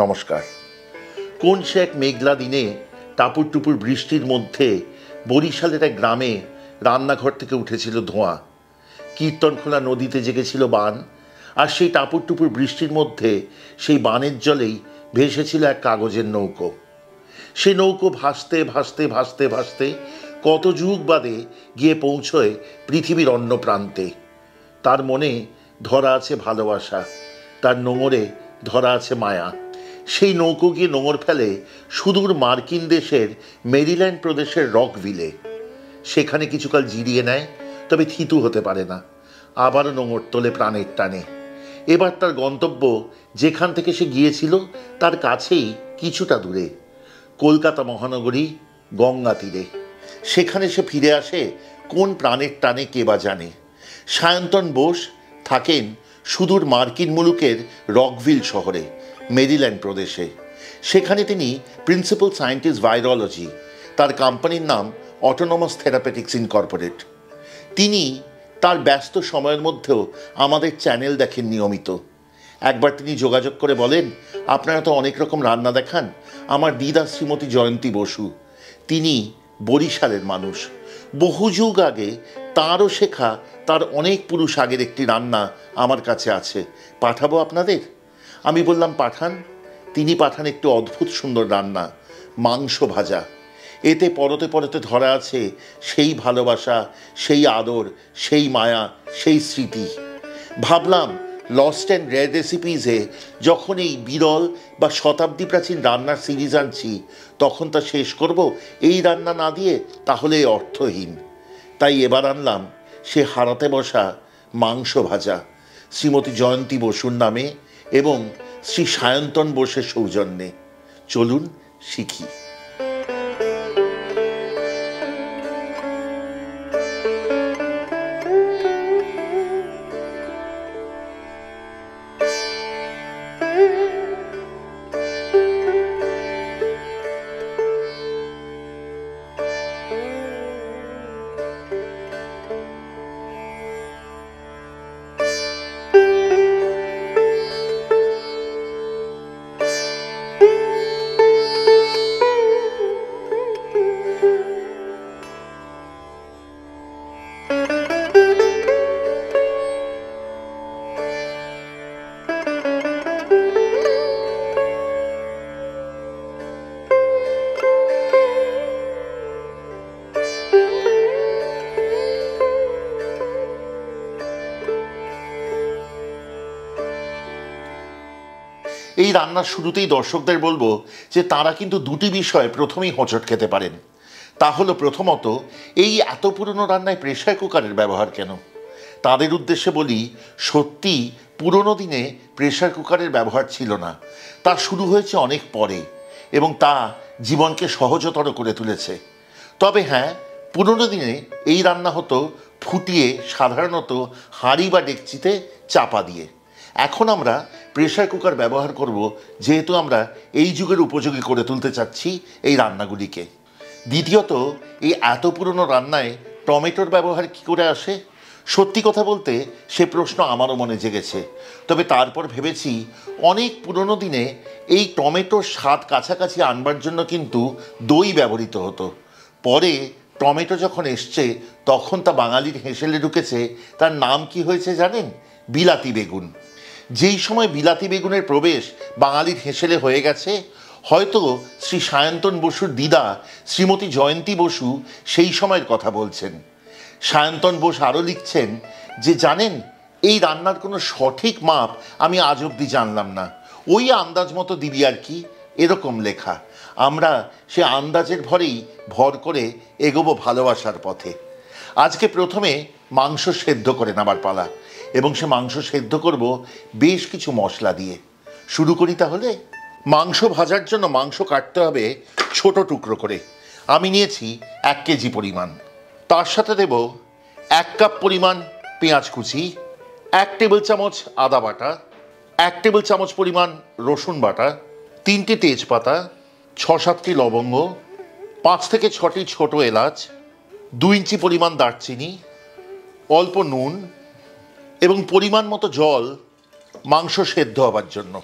নমস্কার। কোন সে এক মেঘলা দিনে টাপুর টুপুর বৃষ্টির মধ্যে বরিশালের এক গ্রামে রান্নাঘর থেকে উঠেছিল ধোঁয়া। কীর্তনখোলা নদীতে জেগেছিল বান, আর সেই টাপুর টুপুর বৃষ্টির মধ্যে সেই বানের জলেই ভেসেছিল এক কাগজের নৌকো। সেই নৌকো ভাসতে ভাসতে ভাসতে ভাসতে কত যুগ বাদে গিয়ে পৌঁছয় পৃথিবীর অন্য প্রান্তে। তার মনে ধরা আছে ভালোবাসা, তার নোঙরে ধরা আছে মায়া। সেই নৌকো গিয়ে নোঙর ফেলে সুদূর মার্কিন দেশের মেরিল্যান্ড প্রদেশের রকভিলে। সেখানে কিছুকাল জিরিয়ে নেয়, তবে থিতু হতে পারে না, আবারও নোঙর তোলে প্রাণের টানে। এবার তার গন্তব্য যেখান থেকে সে গিয়েছিল তার কাছেই কিছুটা দূরে, কলকাতা মহানগরী, গঙ্গা তীরে। সেখানে সে ফিরে আসে কোন প্রাণের টানে কে বা জানে। সায়ন্তন বোস থাকেন সুদূর মার্কিন মুলুকের রকভিল শহরে, মেরিল্যান্ড প্রদেশে। সেখানে তিনি প্রিন্সিপাল সায়েন্টিস্ট ভাইরোলজি, তার কোম্পানির নাম অটোনমাস থেরাপিউটিক্স ইনকর্পোরেট। তিনি তার ব্যস্ত সময়ের মধ্যেও আমাদের চ্যানেল দেখেন নিয়মিত। একবার তিনি যোগাযোগ করে বলেন, আপনারা তো অনেক রকম রান্না দেখান, আমার দিদা শ্রীমতী জয়ন্তী বসু, তিনি বরিশালের মানুষ। বহু যুগ আগে তাঁরও শেখা তার অনেক পুরুষ আগের একটি রান্না আমার কাছে আছে, পাঠাবো আপনাদের। আমি বললাম পাঠান। তিনি পাঠান একটু অদ্ভুত সুন্দর রান্না, মাংস ভাজা। এতে পরতে পরতে ধরা আছে সেই ভালোবাসা, সেই আদর, সেই মায়া, সেই স্মৃতি। ভাবলাম লস্ট অ্যান্ড রেয়ার রেসিপিজে যখন এই বিরল বা শতাব্দী প্রাচীন রান্নার সিরিজ আনছি, তখন তা শেষ করব এই রান্না না দিয়ে, তাহলে অর্থহীন। তাই এবার আনলাম সে হারাতে বসা মাংস ভাজা, শ্রীমতী জয়ন্তী বসুর নামে এবং শ্রী সায়ন্তন বোসের সৌজন্যে। চলুন শিখি। এই রান্নার শুরুতেই দর্শকদের বলবো যে তারা কিন্তু দুটি বিষয় প্রথমেই হোঁচট খেতে পারেন। তা হলো, প্রথমত, এই এত পুরনো রান্নায় প্রেসার কুকারের ব্যবহার কেন? তাদের উদ্দেশ্যে বলি, সত্যি পুরনো দিনে প্রেসার কুকারের ব্যবহার ছিল না, তা শুরু হয়েছে অনেক পরে, এবং তা জীবনকে সহজতর করে তুলেছে। তবে হ্যাঁ, পুরনো দিনে এই রান্না হতো ফুটিয়ে, সাধারণত হাঁড়ি বা ডেকচিতে চাপা দিয়ে। এখন আমরা প্রেসার কুকার ব্যবহার করব, যেহেতু আমরা এই যুগের উপযোগী করে তুলতে চাচ্ছি এই রান্নাগুলিকে। দ্বিতীয়ত, এই এত পুরনো রান্নায় টমেটোর ব্যবহার কী করে আসে? সত্যি কথা বলতে সে প্রশ্ন আমারও মনে জেগেছে। তবে তারপর ভেবেছি, অনেক পুরনো দিনে এই টমেটোর স্বাদ কাছাকাছি আনবার জন্য কিন্তু দই ব্যবহৃত হতো। পরে টমেটো যখন এসছে, তখন তা বাঙালির হেঁসেলে ঢুকেছে। তার নাম কি হয়েছে জানেন? বিলাতি বেগুন। যেই সময় বিলাতি বেগুনের প্রবেশ বাঙালির হেঁসেলে হয়ে গেছে, হয়তো শ্রী সায়ন্তন বসুর দিদা শ্রীমতী জয়ন্তী বসু সেই সময়ের কথা বলছেন। সায়ন্তন বোস আরও লিখছেন যে, জানেন, এই রান্নার কোনো সঠিক মাপ আমি আজ অবধি জানলাম না, ওই আন্দাজ মতো দিবি আর কি, এরকম লেখা। আমরা সে আন্দাজের ভর করে এগোবো ভালোবাসার পথে। আজকে প্রথমে মাংস সেদ্ধ করে নেবার পালা, এবং সে মাংস সেদ্ধ করব বেশ কিছু মশলা দিয়ে। শুরু করি তাহলে। মাংস ভাজার জন্য মাংস কাটতে হবে ছোট টুকরো করে। আমি নিয়েছি 1 কেজি পরিমাণ। তার সাথে দেব 1 কাপ পরিমাণ পেঁয়াজ কুচি, 1 টেবিল চামচ আদা বাটা, 1 টেবিল চামচ পরিমাণ রসুন বাটা, 3টে তেজপাতা, 6-7টি লবঙ্গ, 5 থেকে 6টি ছোট এলাচ, 2 ইঞ্চি পরিমাণ দারচিনি, অল্প নুন এবং পরিমাণ মতো জল মাংস সেদ্ধ হবার জন্য।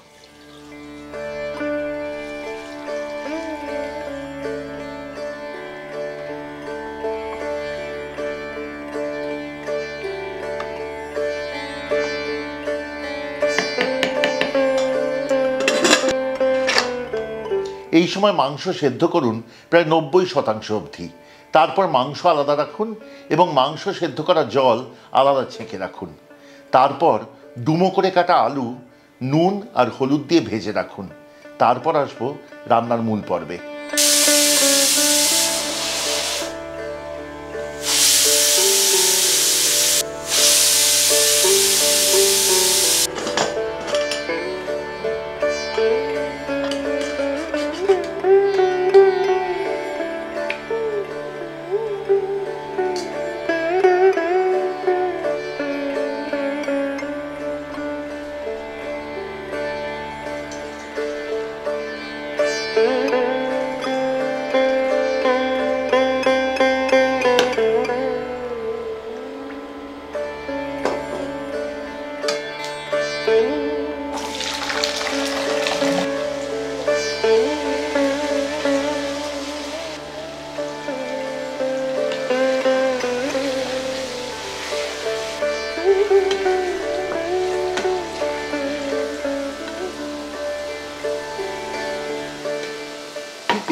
সময় মাংস সেদ্ধ করুন প্রায় 90% অবধি। তারপর মাংস আলাদা রাখুন এবং মাংস সেদ্ধ করা জল আলাদা ছেঁকে রাখুন। তারপর ডুমো করে কাটা আলু নুন আর হলুদ দিয়ে ভেজে রাখুন। তারপর আসবো রান্নার মূল পর্বে।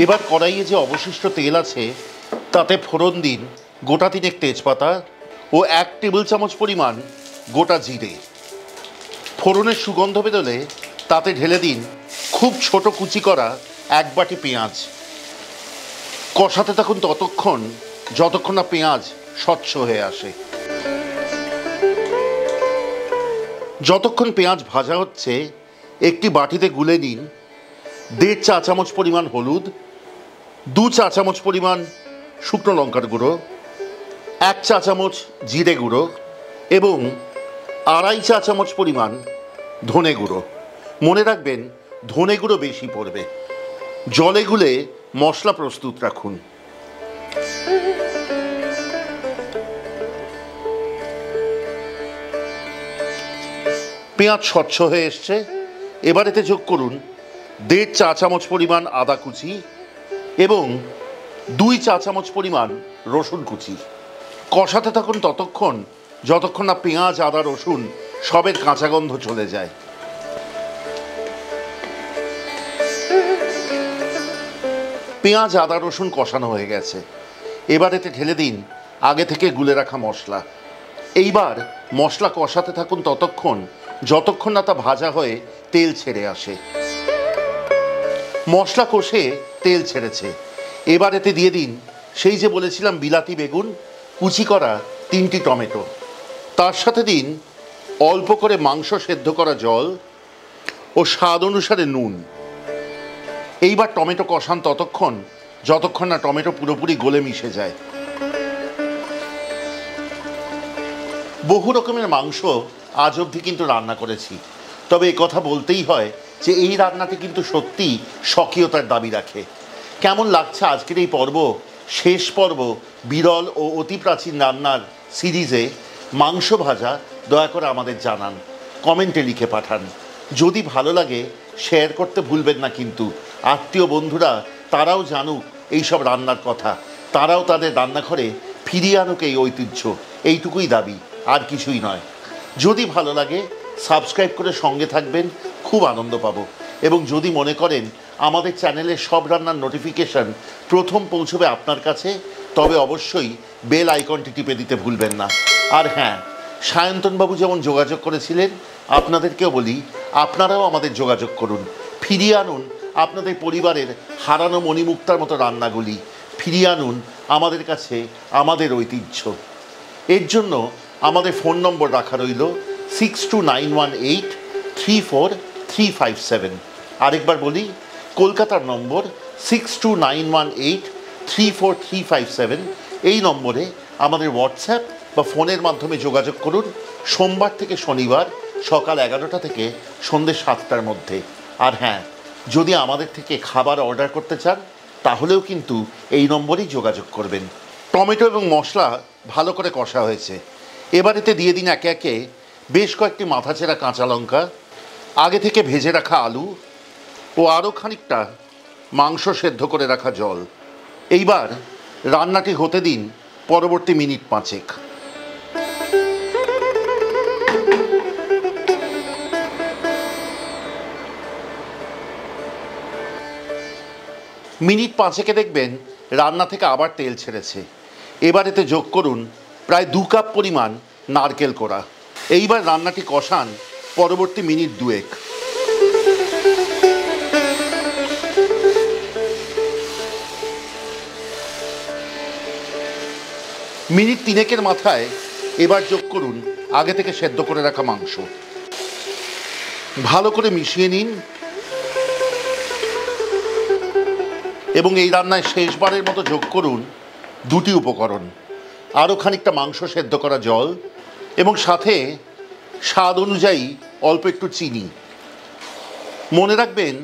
এবার কড়াইয়ে যে অবশিষ্ট তেল আছে তাতে ফোড়ন দিন গোটা 3 তেজপাতা ও 1 টেবিল চামচ পরিমাণ গোটা জিরে। ফোড়নের সুগন্ধ বেরোলে তাতে ঢেলে দিন খুব ছোট কুচি করা 1 বাটি পেঁয়াজ। কষাতে থাকুন ততক্ষণ যতক্ষণ না পেঁয়াজ স্বচ্ছ হয়ে আসে। যতক্ষণ পেঁয়াজ ভাজা হচ্ছে একটি বাটিতে গুলে নিন 1.5 চা চামচ পরিমাণ হলুদ, 2 চা চামচ পরিমাণ শুকনো লঙ্কার গুঁড়ো, 1 চা চামচ জিরে গুঁড়ো এবং 2.5 চা চামচ পরিমাণ ধনে গুঁড়ো। মনে রাখবেন ধনে গুঁড়ো বেশি পড়বে। জলে গুলে মশলা প্রস্তুত রাখুন। পেঁয়াজ স্বচ্ছ হয়ে এসছে। এবার এতে যোগ করুন 1.5 চা চামচ পরিমাণ আদা কুচি এবং 2 চা চামচ পরিমাণ রসুন কুচি। কষাতে থাকুন ততক্ষণ যতক্ষণ না পেঁয়াজ আদা রসুন সবের কাঁচা গন্ধ চলে যায়। পেঁয়াজ আদা রসুন কষানো হয়ে গেছে। এবার এতে ঢেলে দিন আগে থেকে গুলে রাখা মশলা। এইবার মশলা কষাতে থাকুন ততক্ষণ যতক্ষণ না তা ভাজা হয়ে তেল ছেড়ে আসে। মশলা কষে তেল ছেড়েছে। এবার এতে দিয়ে দিন সেই যে বলেছিলাম বিলাতি বেগুন, কুচি করা 3টি টমেটো। তার সাথে দিন অল্প করে মাংস সেদ্ধ করা জল ও স্বাদ অনুসারে নুন। এইবার টমেটো কষান ততক্ষণ যতক্ষণ না টমেটো পুরোপুরি গলে মিশে যায়। বহু রকমের মাংস আজ অবধি কিন্তু রান্না করেছি, তবে এ কথা বলতেই হয় যে এই রান্নাটি কিন্তু সত্যি স্বকীয়তার দাবি রাখে। কেমন লাগছে আজকের এই পর্ব, শেষ পর্ব বিরল ও অতি প্রাচীন রান্নার সিরিজে মাংস ভাজা? দয়া করে আমাদের জানান, কমেন্টে লিখে পাঠান। যদি ভালো লাগে শেয়ার করতে ভুলবেন না কিন্তু। আত্মীয় বন্ধুরা তারাও জানুক এইসব রান্নার কথা, তারাও তাদের রান্নাঘরে ফিরিয়ে আনুক এই ঐতিহ্য। এইটুকুই দাবি, আর কিছুই নয়। যদি ভালো লাগে সাবস্ক্রাইব করে সঙ্গে থাকবেন, খুব আনন্দ পাবো। এবং যদি মনে করেন আমাদের চ্যানেলের সব রান্নার নোটিফিকেশান প্রথম পৌঁছবে আপনার কাছে, তবে অবশ্যই বেল আইকনটি টিপে দিতে ভুলবেন না। আর হ্যাঁ, সায়ন্তনবাবু যেমন যোগাযোগ করেছিলেন, আপনাদেরকেও বলি আপনারাও আমাদের যোগাযোগ করুন। ফিরিয়ে আনুন আপনাদের পরিবারের হারানো মণিমুক্তার মতো রান্নাগুলি। ফিরিয়ে আনুন আমাদের কাছে আমাদের ঐতিহ্য। এর জন্য আমাদের ফোন নম্বর রাখা রইল 6291834357। আরেকবার বলি, কলকাতার নম্বর 6291834357। এই নম্বরে আমাদের হোয়াটসঅ্যাপ বা ফোনের মাধ্যমে যোগাযোগ করুন সোমবার থেকে শনিবার সকাল 11টা থেকে সন্ধ্যে 7টার মধ্যে। আর হ্যাঁ, যদি আমাদের থেকে খাবার অর্ডার করতে চান তাহলেও কিন্তু এই নম্বরেই যোগাযোগ করবেন। টমেটো এবং মশলা ভালো করে কষা হয়েছে। এবার এতে দিয়ে দিন একে একে বেশ কয়েকটি মাথাচেরা কাঁচা লঙ্কা, আগে থেকে ভেজে রাখা আলু ও আরও খানিকটা মাংস সেদ্ধ করে রাখা জল। এইবার রান্নাটি হতে দিন পরবর্তী মিনিট 5। মিনিট 5 দেখবেন রান্না থেকে আবার তেল ছেড়েছে। এবার এতে যোগ করুন প্রায় 2 কাপ পরিমাণ নারকেল কোড়া। এইবার রান্নাটি কষান পরবর্তী মিনিট 2। মিনিট 3 মাথায় এবার যোগ করুন আগে থেকে সেদ্ধ করে রাখা মাংস। ভালো করে মিশিয়ে নিন এবং এই রান্নায় শেষবারের মতো যোগ করুন 2টি উপকরণ, আরও খানিকটা মাংস সেদ্ধ করা জল এবং সাথে স্বাদ অনুযায়ী অল্প একটু চিনি। মনে রাখবেন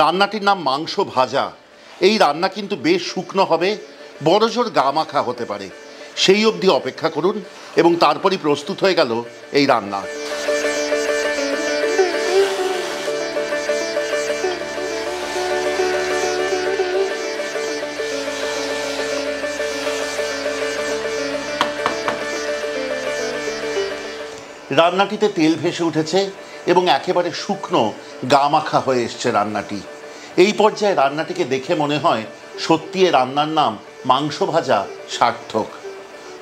রান্নাটির নাম মাংস ভাজা। এই রান্না কিন্তু বেশ শুকনো হবে, বড়জোর গা মাখা হতে পারে। সেই অবধি অপেক্ষা করুন এবং তারপরই প্রস্তুত হয়ে গেল এই রান্না। রান্নাটিতে তেল ভেসে উঠেছে এবং একেবারে শুকনো গা মাখা হয়ে এসছে রান্নাটি। এই পর্যায়ে রান্নাটিকে দেখে মনে হয় সত্যি এ রান্নার নাম মাংস ভাজা সার্থক।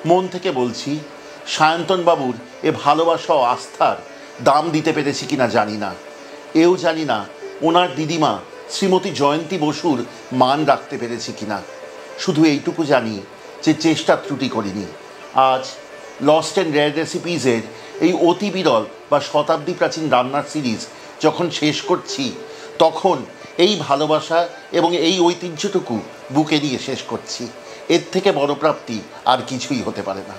মন থেকে বলছি, সায়ন্তনবাবুর এ ভালোবাসা ও আস্থার দাম দিতে পেরেছি কিনা জানি না। এও জানি না ওনার দিদিমা শ্রীমতী জয়ন্তী বসুর মান রাখতে পেরেছি কিনা। শুধু এইটুকু জানি যে চেষ্টা ত্রুটি করিনি। আজ লস্ট অ্যান্ড রেয়ার রেসিপিজের এই অতি বিরল বা শতাব্দী প্রাচীন রান্নার সিরিজ যখন শেষ করছি, তখন এই ভালোবাসা এবং এই ঐতিহ্যটুকু বুকে নিয়ে শেষ করছি। এর থেকে বড় প্রাপ্তি আর কিছুই হতে পারে না।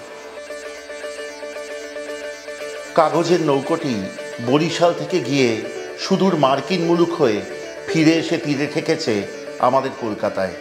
কাগজের নৌকোটি বরিশাল থেকে গিয়ে সুদূর মার্কিন মুলুক হয়ে ফিরে এসে তীরে ঠেকেছে আমাদের কলকাতায়।